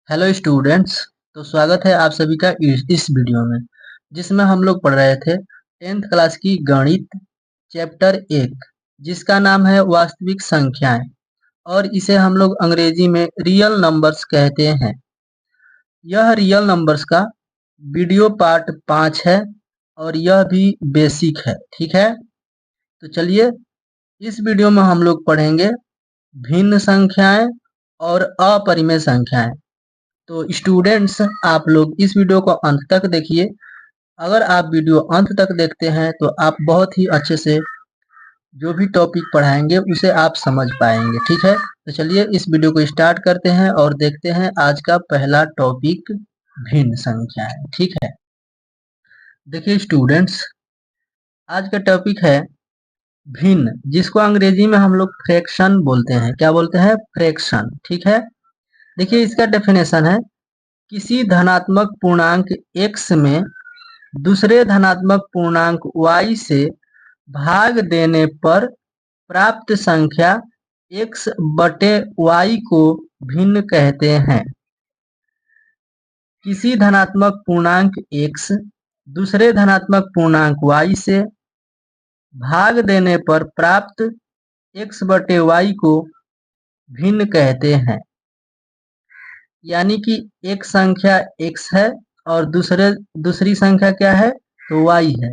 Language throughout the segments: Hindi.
Hello students. तो स्वागत है आप सभी का इस वीडियो में, जिसमें हम लोग पढ़ रहे थे 10th क्लास की गणित चैप्टर 1, जिसका नाम है वास्तविक संख्याएं, और इसे हम लोग अंग्रेजी में रियल नंबर्स कहते हैं। यह रियल नंबर्स का वीडियो पार्ट 5 है और यह भी बेसिक है। ठीक है, तो चलिए इस वीडियो में हम लोग पढ़ेंगे भिन्न संख्याएं और अपरिमेय संख्याएं। तो स्टूडेंट्स, आप लोग इस वीडियो को अंत तक देखिए। अगर आप वीडियो अंत तक देखते हैं तो आप बहुत ही अच्छे से जो भी टॉपिक पढ़ाएंगे उसे आप समझ पाएंगे। ठीक है, तो चलिए इस वीडियो को स्टार्ट करते हैं और देखते हैं आज का पहला टॉपिक भिन्न संख्याएं। ठीक है, देखिए स्टूडेंट्स, आज का टॉपिक है भिन्न, जिसको अंग्रेजी में हम लोग फ्रैक्शन बोलते हैं। क्या बोलते हैं? फ्रैक्शन। ठीक है, देखिए इसका डेफिनेशन है किसी धनात्मक पूर्णांक x में दूसरे धनात्मक पूर्णांक y से भाग देने पर प्राप्त संख्या x बटे y को भिन्न कहते हैं। किसी धनात्मक पूर्णांक x दूसरे धनात्मक पूर्णांक y से भाग देने पर प्राप्त x बटे y को भिन्न कहते हैं। यानी कि एक संख्या x है और दूसरी संख्या क्या है? तो y है।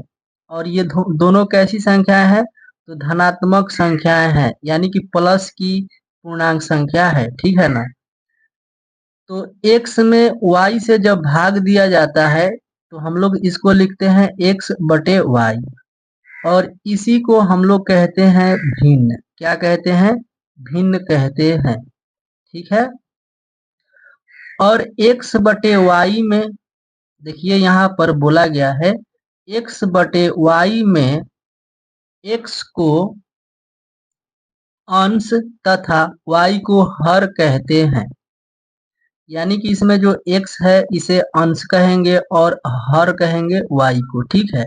और ये दोनों कैसी संख्याएं हैं? तो धनात्मक संख्याएं हैं, यानी कि प्लस की पूर्णांक संख्या है। ठीक है ना? तो x में y से जब भाग दिया जाता है तो हम लोग इसको लिखते हैं x बटे y, और इसी को हम लोग कहते हैं भिन्न। क्या कहते हैं? भिन्न कहते हैं। ठीक है, और x बटे y में देखिए यहाँ पर बोला गया है x बटे y में x को अंश तथा y को हर कहते हैं। यानी कि इसमें जो x है इसे अंश कहेंगे और हर कहेंगे y को। ठीक है,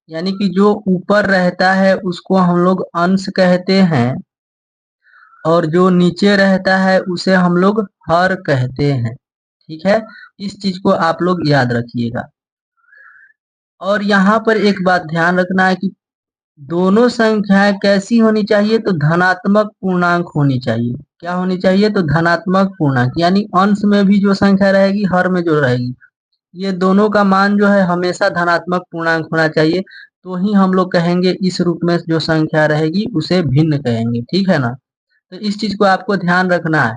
यानी कि जो ऊपर रहता है उसको हम लोग अंश कहते हैं और जो नीचे रहता है उसे हम लोग हर कहते हैं। ठीक है, इस चीज को आप लोग याद रखिएगा। और यहाँ पर एक बात ध्यान रखना है कि दोनों संख्याएं कैसी होनी चाहिए? तो धनात्मक पूर्णांक होनी चाहिए। क्या होनी चाहिए? तो धनात्मक पूर्णांक, यानी अंश में भी जो संख्या रहेगी, हर में जो रहेगी, ये दोनों का मान जो है हमेशा धनात्मक पूर्णांक होना चाहिए। तो ही हम लोग कहेंगे इस रूप में जो संख्या रहेगी उसे भिन्न कहेंगे। ठीक है ना? तो इस चीज को आपको ध्यान रखना है।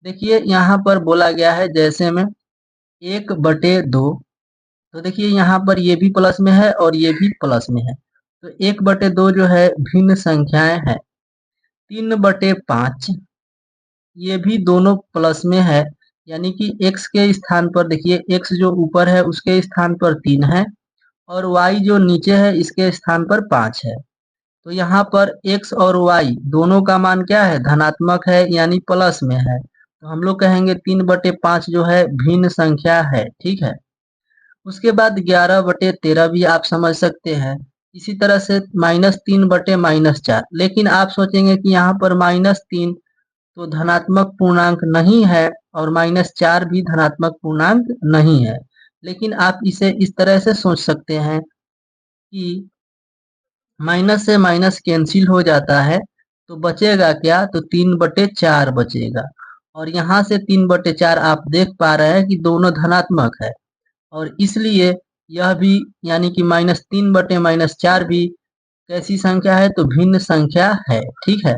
देखिए यहाँ पर बोला गया है जैसे में 1/2, तो देखिए यहाँ पर ये भी प्लस में है और ये भी प्लस में है। तो 1/2 जो है भिन्न संख्याएं है। 3/5 ये भी दोनों प्लस में है, यानी कि x के स्थान पर देखिए x जो ऊपर है उसके स्थान पर 3 है और y जो नीचे है इसके स्थान पर 5 है। तो यहाँ पर x और y दोनों का मान क्या है? धनात्मक है, यानी प्लस में है। तो हम लोग कहेंगे 3/5 जो है भिन्न संख्या है। ठीक है, उसके बाद 11/13 भी आप समझ सकते हैं। इसी तरह से -3/-4, लेकिन आप सोचेंगे कि यहाँ पर -3 तो धनात्मक पूर्णांक नहीं है और -4 भी धनात्मक पूर्णांक नहीं है। लेकिन आप इसे इस तरह से सोच सकते हैं कि माइनस से माइनस कैंसिल हो जाता है, तो बचेगा क्या? तो 3/4 बचेगा। और यहाँ से 3/4 आप देख पा रहे हैं कि दोनों धनात्मक है, और इसलिए यह भी, यानी कि -3/-4 भी कैसी संख्या है? तो भिन्न संख्या है। ठीक है,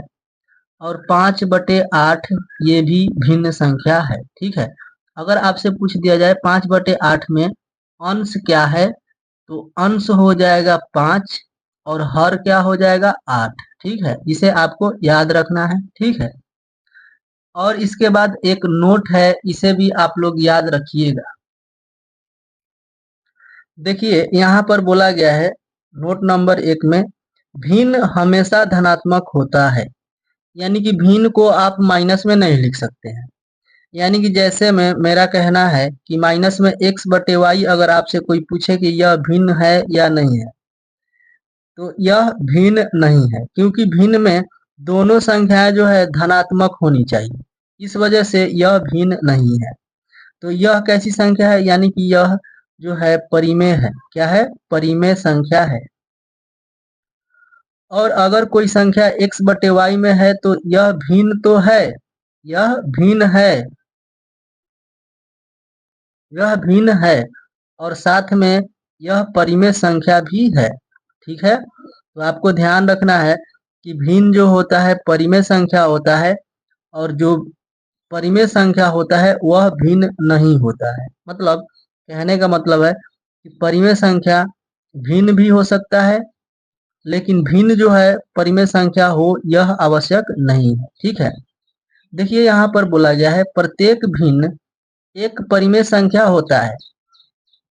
और 5/8 ये भी भिन्न संख्या है। ठीक है, अगर आपसे पूछ दिया जाए 5/8 में अंश क्या है, तो अंश हो जाएगा 5 और हर क्या हो जाएगा? 8। ठीक है, इसे आपको याद रखना है। ठीक है, और इसके बाद एक नोट है, इसे भी आप लोग याद रखिएगा। देखिए यहाँ पर बोला गया है नोट नंबर 1 में, भिन्न हमेशा धनात्मक होता है। यानी कि भिन्न को आप माइनस में नहीं लिख सकते हैं। यानी कि जैसे में मेरा कहना है कि माइनस में x/y अगर आपसे कोई पूछे कि यह भिन्न है या नहीं है, तो यह भिन्न नहीं है, क्योंकि भिन्न में दोनों संख्याएं जो है धनात्मक होनी चाहिए। इस वजह से यह भिन्न नहीं है। तो यह कैसी संख्या है, यानी कि यह जो है परिमेय है। क्या है? परिमेय संख्या है। और अगर कोई संख्या x बटे y में है तो यह भिन्न तो है, यह भिन्न है, यह भिन्न है, और साथ में यह परिमेय संख्या भी है। ठीक है, तो आपको ध्यान रखना है कि भिन्न जो होता है परिमेय संख्या होता है, और जो परिमेय संख्या होता है वह भिन्न नहीं होता है। मतलब कहने का मतलब है कि परिमेय संख्या भिन्न भी हो सकता है, लेकिन भिन्न जो है परिमेय संख्या हो यह आवश्यक नहीं है। ठीक है, देखिए यहाँ पर बोला गया है प्रत्येक भिन्न एक परिमेय संख्या होता है।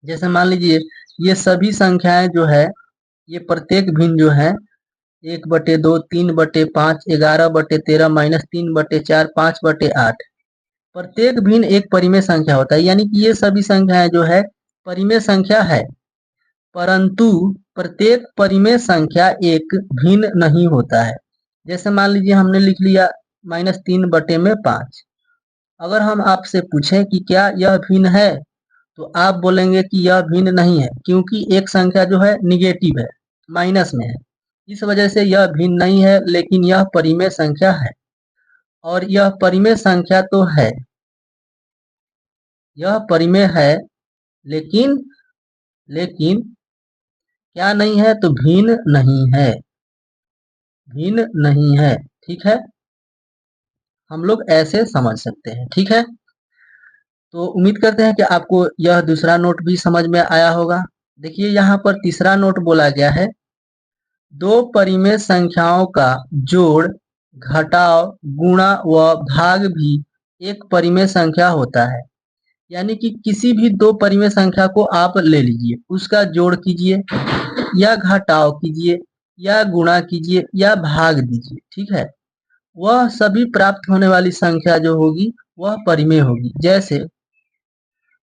जैसे मान लीजिए ये सभी संख्याएं जो है, ये प्रत्येक भिन्न जो है 1/2, 3/5, 11/13, -3/4, 5/8, प्रत्येक भिन्न एक परिमेय संख्या होता है। यानी कि ये सभी संख्याएं जो है परिमेय संख्या है, परंतु प्रत्येक परिमेय संख्या एक भिन्न नहीं होता है। जैसे मान लीजिए हमने लिख लिया -3/5। अगर हम आपसे पूछें कि क्या यह भिन्न है, तो आप बोलेंगे कि यह भिन्न नहीं है, क्योंकि एक संख्या जो है निगेटिव है, माइनस में है, इस वजह से यह भिन्न नहीं है। लेकिन यह परिमेय संख्या है, और यह परिमेय संख्या तो है, यह परिमेय है, लेकिन लेकिन क्या नहीं है, तो भिन्न नहीं है, भिन्न नहीं है। ठीक है, हम लोग ऐसे समझ सकते हैं। ठीक है, तो उम्मीद करते हैं कि आपको यह दूसरा नोट भी समझ में आया होगा। देखिए यहाँ पर तीसरा नोट बोला गया है, दो परिमेय संख्याओं का जोड़, घटाव, गुणा व भाग भी एक परिमेय संख्या होता है। यानी कि किसी भी दो परिमेय संख्या को आप ले लीजिए, उसका जोड़ कीजिए या घटाव कीजिए या गुणा कीजिए या भाग दीजिए। ठीक है, वह सभी प्राप्त होने वाली संख्या जो होगी वह परिमेय होगी। जैसे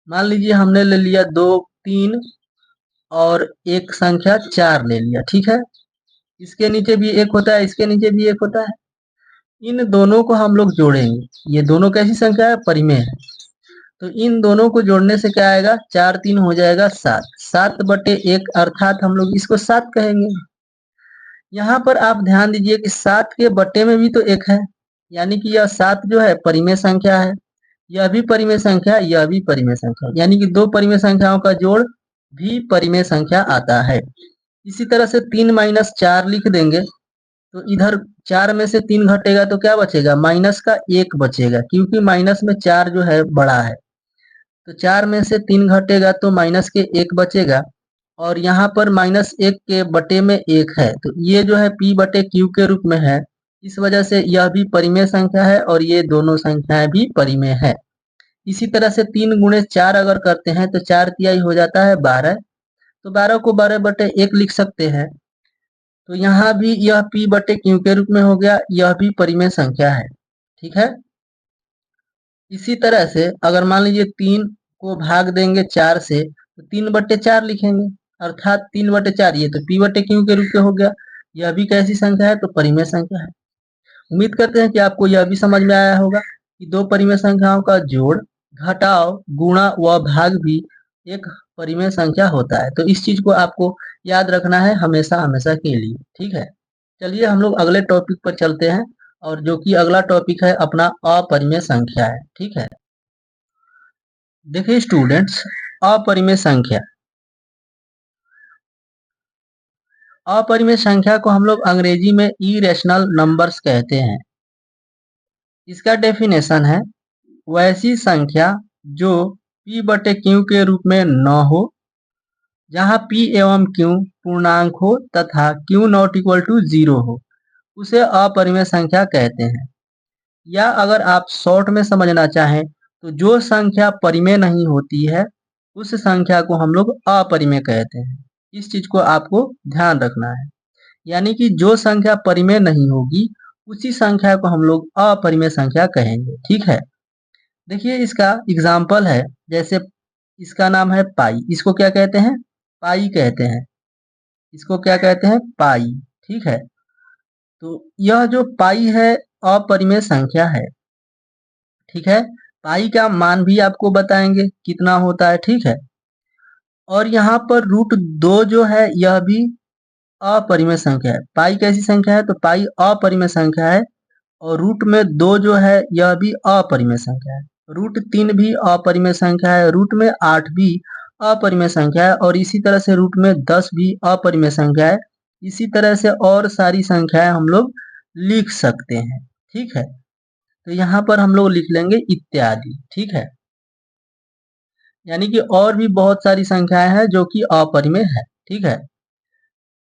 मान लीजिए हमने ले लिया 2, 3 और एक संख्या 4 ले लिया। ठीक है, इसके नीचे भी एक होता है, इसके नीचे भी एक होता है, इन दोनों को हम लोग जोड़ेंगे। ये दोनों कैसी संख्या है? परिमेय है। तो इन दोनों को जोड़ने से क्या आएगा? 4 3 हो जाएगा 7, 7/1 अर्थात हम लोग इसको 7 कहेंगे। यहाँ पर आप ध्यान दीजिए कि 7 के बट्टे में भी तो एक है, यानी कि यह 7 जो है परिमेय संख्या है, यह भी परिमेय संख्या, यह भी परिमेय संख्या, यानी कि दो परिमेय संख्याओं का जोड़ भी परिमेय संख्या आता है। इसी तरह से 3 - 4 लिख देंगे, तो इधर 4 में से 3 घटेगा तो क्या बचेगा? माइनस का 1 बचेगा, क्योंकि माइनस में 4 जो है बड़ा है। तो 4 में से 3 घटेगा तो माइनस के 1 बचेगा, और यहाँ पर -1 के बटे में 1 है, तो ये जो है p/q के रूप में है। इस वजह से यह भी परिमेय संख्या है और ये दोनों संख्याएं भी परिमेय है। इसी तरह से 3 × 4 अगर करते हैं तो 4 हो जाता है 12, तो 12 को 12/1 लिख सकते हैं। तो यहाँ भी यह p/q के रूप में हो गया, यह भी परिमेय संख्या है। ठीक है, इसी तरह से अगर मान लीजिए 3 को भाग देंगे 4 से, तो 3/4 लिखेंगे, अर्थात 3/4, ये तो p/q के रूप में हो गया। यह भी कैसी संख्या है? तो परिमेय संख्या है। उम्मीद करते हैं कि आपको यह भी समझ में आया होगा कि दो परिमेय संख्याओं का जोड़, घटाव, गुणा व भाग भी एक परिमेय संख्या होता है। तो इस चीज को आपको याद रखना है हमेशा हमेशा के लिए। ठीक है, चलिए हम लोग अगले टॉपिक पर चलते हैं, और जो कि अगला टॉपिक है अपना अपरिमेय संख्या है। ठीक है, देखिए स्टूडेंट्स, अपरिमेय संख्या, अपरिमेय संख्या को हम लोग अंग्रेजी में इरेशनल नंबर्स कहते हैं। इसका डेफिनेशन है वैसी संख्या जो p/q के रूप में न हो, जहां p एवं q पूर्णांक हो तथा q ≠ 0 हो, उसे अपरिमेय संख्या कहते हैं। या अगर आप शॉर्ट में समझना चाहें तो जो संख्या परिमेय नहीं होती है उस संख्या को हम लोग अपरिमेय कहते हैं। इस चीज को आपको ध्यान रखना है, यानी कि जो संख्या परिमेय नहीं होगी उसी संख्या को हम लोग अपरिमेय संख्या कहेंगे। ठीक है, देखिए इसका एग्जाम्पल है, जैसे इसका नाम है पाई, इसको क्या कहते हैं? पाई कहते हैं। इसको क्या कहते हैं? पाई। ठीक है, तो यह जो पाई है अपरिमेय संख्या है। ठीक है, पाई का मान भी आपको बताएंगे कितना होता है, ठीक है। और यहाँ पर √2 जो है यह भी अपरिमेय संख्या है। पाई कैसी संख्या है? तो पाई अपरिमेय संख्या है। और √2 जो है यह भी अपरिमेय संख्या है। √3 भी अपरिमेय संख्या है। √8 भी अपरिमेय संख्या है। और इसी तरह से √10 भी अपरिमेय संख्या है। इसी तरह से और सारी संख्याएं हम लोग लिख सकते हैं, ठीक है। तो यहाँ पर हम लोग लिख लेंगे इत्यादि, ठीक है। यानी कि और भी बहुत सारी संख्याएं हैं जो कि अपरिमेय है, ठीक है।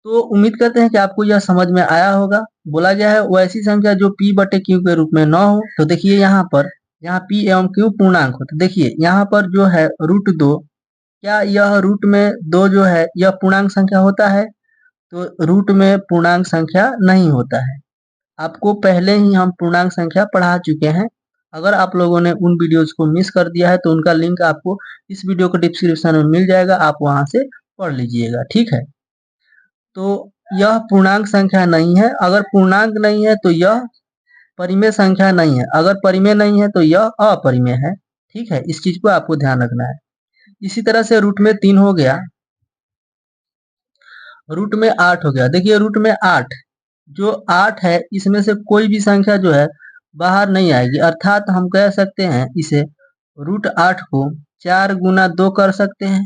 तो उम्मीद करते हैं कि आपको यह समझ में आया होगा। बोला गया है वैसी संख्या जो p/q के रूप में न हो। तो देखिए यहाँ पर, यहाँ p एवं q पूर्णांक हो, तो देखिए यहाँ पर जो है √2, क्या यह रूट में 2 जो है यह पूर्णांक संख्या होता है? तो रूट में पूर्णांक संख्या नहीं होता है। आपको पहले ही हम पूर्णांक संख्या पढ़ा चुके हैं। अगर आप लोगों ने उन वीडियोज को मिस कर दिया है तो उनका लिंक आपको इस वीडियो के डिस्क्रिप्शन में मिल जाएगा, आप वहां से पढ़ लीजिएगा, ठीक है। तो यह पूर्णांक संख्या नहीं है। अगर पूर्णांक नहीं है तो यह परिमेय संख्या नहीं है। अगर परिमेय नहीं है तो यह अपरिमेय है, ठीक है। इस चीज को आपको ध्यान रखना है। इसी तरह से √3 हो गया, √8 हो गया। देखिए √8 जो 8 है इसमें से कोई भी संख्या जो है बाहर नहीं आएगी, अर्थात हम कह सकते हैं इसे √8 को 4 गुना 2 कर सकते हैं।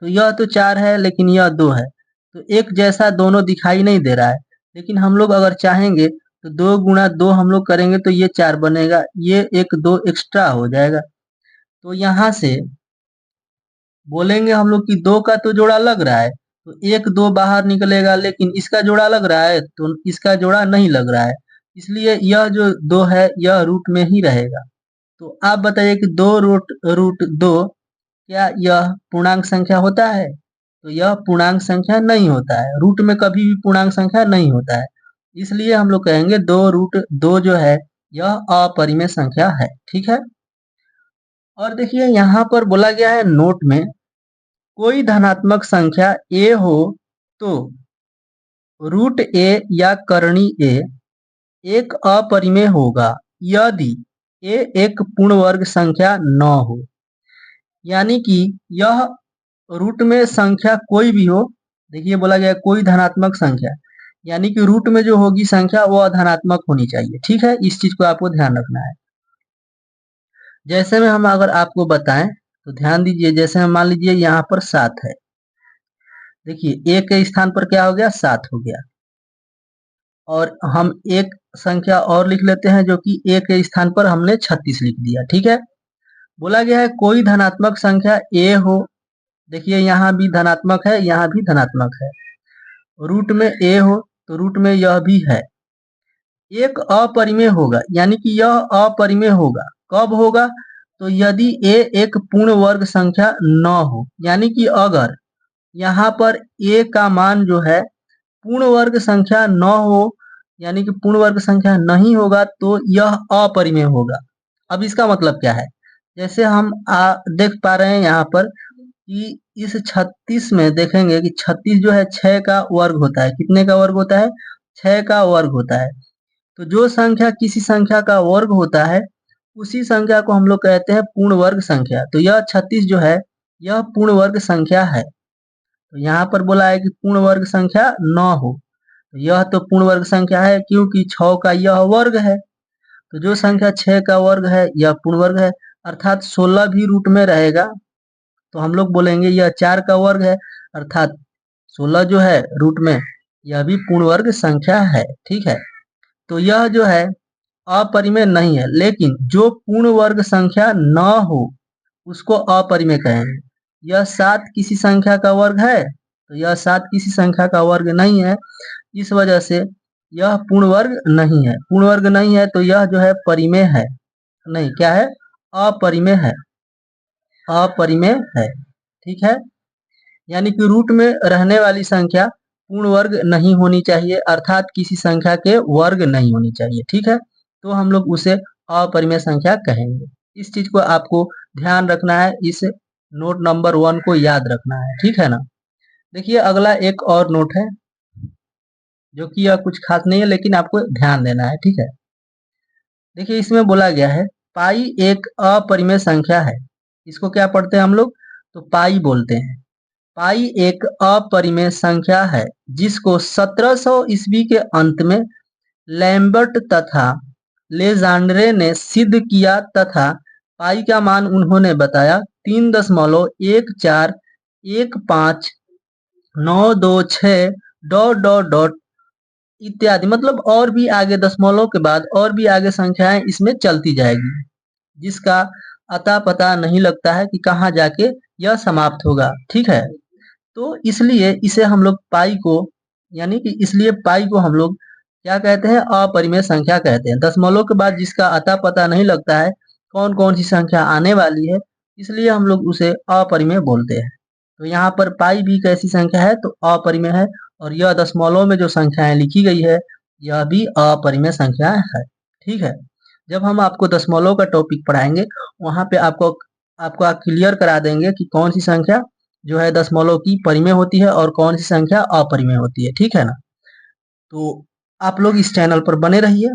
तो यह तो 4 है लेकिन यह 2 है, तो एक जैसा दोनों दिखाई नहीं दे रहा है। लेकिन हम लोग अगर चाहेंगे तो 2 गुना 2 हम लोग करेंगे तो ये 4 बनेगा, ये एक 2 एक्स्ट्रा हो जाएगा। तो यहाँ से बोलेंगे हम लोग कि 2 का तो जोड़ा लग रहा है, तो 1 2 बाहर निकलेगा, लेकिन इसका जोड़ा लग रहा है तो इसका जोड़ा नहीं लग रहा है। इसलिए यह जो 2 है यह रूट में ही रहेगा। तो आप बताइए कि 2 √2 क्या यह पूर्णांक संख्या होता है? तो यह पूर्णांक संख्या नहीं होता है। रूट में कभी भी पूर्णांक संख्या नहीं होता है। इसलिए हम लोग कहेंगे 2 √2 जो है यह अपरिमेय संख्या है, ठीक है। और देखिए यहाँ पर बोला गया है नोट में, कोई धनात्मक संख्या a हो तो √a या करणी a एक अपरिमेय होगा यदि a एक पूर्ण वर्ग संख्या न हो। यानी कि यह रूट में संख्या कोई भी हो, देखिए बोला गया कोई धनात्मक संख्या, यानी कि रूट में जो होगी संख्या वो धनात्मक होनी चाहिए, ठीक है। इस चीज को आपको ध्यान रखना है। जैसे में हम अगर आपको बताएं तो ध्यान दीजिए, जैसे हम मान लीजिए यहाँ पर 7 है। देखिए a के स्थान पर क्या हो गया? 7 हो गया। और हम एक संख्या और लिख लेते हैं जो कि a के स्थान पर हमने 36 लिख दिया, ठीक है। बोला गया है कोई धनात्मक संख्या a हो, देखिए यहाँ भी धनात्मक है, यहाँ भी धनात्मक है। रूट में a हो तो रूट में यह भी है। एक अपरिमेय होगा, यानी कि यह अपरिमेय होगा। कब होगा? तो यदि a एक पूर्ण वर्ग संख्या न हो, यानी कि अगर यहाँ पर a का मान जो है पूर्ण वर्ग संख्या न हो, यानी कि पूर्ण वर्ग संख्या नहीं होगा तो यह अपरिमेय होगा। अब इसका मतलब क्या है? जैसे हम देख पा रहे हैं यहाँ पर कि इस 36 में देखेंगे कि 36 जो है 6 का वर्ग होता है। कितने का वर्ग होता है? 6 का वर्ग होता है। तो जो संख्या किसी संख्या का वर्ग होता है उसी संख्या को हम लोग कहते हैं पूर्ण वर्ग संख्या। तो यह 36 जो है यह पूर्ण वर्ग संख्या है। तो यहाँ पर बोला है कि पूर्ण वर्ग संख्या न हो, तो यह तो पूर्ण वर्ग संख्या है क्योंकि 6 का यह वर्ग है। तो जो संख्या 6 का वर्ग है यह पूर्ण वर्ग है, अर्थात 16 भी रूट में रहेगा। तो हम लोग बोलेंगे यह 4 का वर्ग है, अर्थात 16 जो है रूट में यह भी पूर्ण वर्ग संख्या है, ठीक है। तो यह जो है अपरिमेय नहीं है, लेकिन जो पूर्ण वर्ग संख्या न हो उसको अपरिमेय कहेंगे। यह 7 किसी संख्या का वर्ग है, तो यह 7 किसी संख्या का वर्ग नहीं है, इस वजह से यह पूर्ण वर्ग नहीं है। पूर्ण वर्ग नहीं है तो यह जो है परिमेय है, नहीं क्या है? अपरिमेय है, अपरिमेय है, ठीक है। यानी कि रूट में रहने वाली संख्या पूर्ण वर्ग नहीं होनी चाहिए, अर्थात किसी संख्या के वर्ग नहीं होनी चाहिए, ठीक है। तो हम लोग उसे अपरिमेय संख्या कहेंगे। इस चीज को आपको ध्यान रखना है, इस नोट नंबर 1 को याद रखना है, ठीक है ना। देखिए अगला एक और नोट है जो कि यह कुछ खास नहीं है लेकिन आपको ध्यान देना है, ठीक है। देखिए इसमें बोला गया है पाई एक अपरिमेय संख्या है। इसको क्या पढ़ते हैं हम लोग? तो पाई बोलते हैं। पाई एक अपरिमेय संख्या है जिसको 1700 ईस्वी के अंत में लैम्बर्ट तथा लेजांड्रे ने सिद्ध किया तथा पाई का मान उन्होंने बताया 3.1515 डॉट डॉट डॉट इत्यादि। मतलब और भी आगे दशमलव के बाद और भी आगे संख्याएं इसमें चलती जाएगी, जिसका अता पता नहीं लगता है कि कहाँ जाके यह समाप्त होगा। ठीक है, तो इसलिए इसे हम लोग पाई को, यानी कि इसलिए पाई को हम लोग क्या कहते हैं? अपरिमेय संख्या कहते हैं। दशमलव के बाद जिसका अता पता नहीं लगता है कौन कौन सी संख्या आने वाली है, इसलिए हम लोग उसे अपरिमेय बोलते हैं। तो यहाँ पर पाई भी कैसी संख्या है? तो अपरिमेय है। और यह दशमलव में जो संख्याएं लिखी गई है यह भी अपरिमेय संख्या है। ठीक है, जब हम आपको दशमलव का टॉपिक पढ़ाएंगे वहां पे आपको क्लियर करा देंगे कि कौन सी संख्या जो है दशमलव की परिमेय होती है और कौन सी संख्या अपरिमेय होती है। ठीक है ना? तो आप लोग इस चैनल पर बने रहिए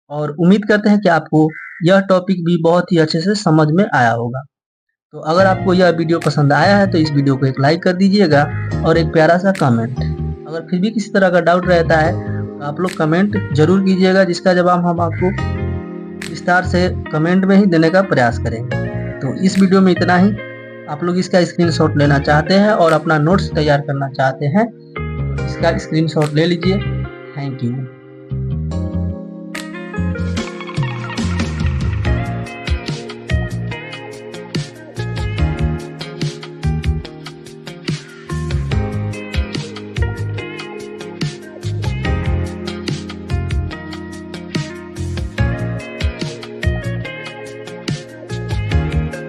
और उम्मीद करते हैं कि आपको यह टॉपिक भी बहुत ही अच्छे से समझ में आया होगा। तो अगर आपको यह वीडियो पसंद आया है तो इस वीडियो को एक लाइक कर दीजिएगा और एक प्यारा सा कमेंट। अगर फिर भी किसी तरह का डाउट रहता है तो आप लोग कमेंट जरूर कीजिएगा, जिसका जवाब हम आपको विस्तार से कमेंट में ही देने का प्रयास करेंगे। तो इस वीडियो में इतना ही। आप लोग इसका स्क्रीनशॉट लेना चाहते हैं और अपना नोट्स तैयार करना चाहते हैं तो इसका स्क्रीनशॉट ले लीजिए। Thank you.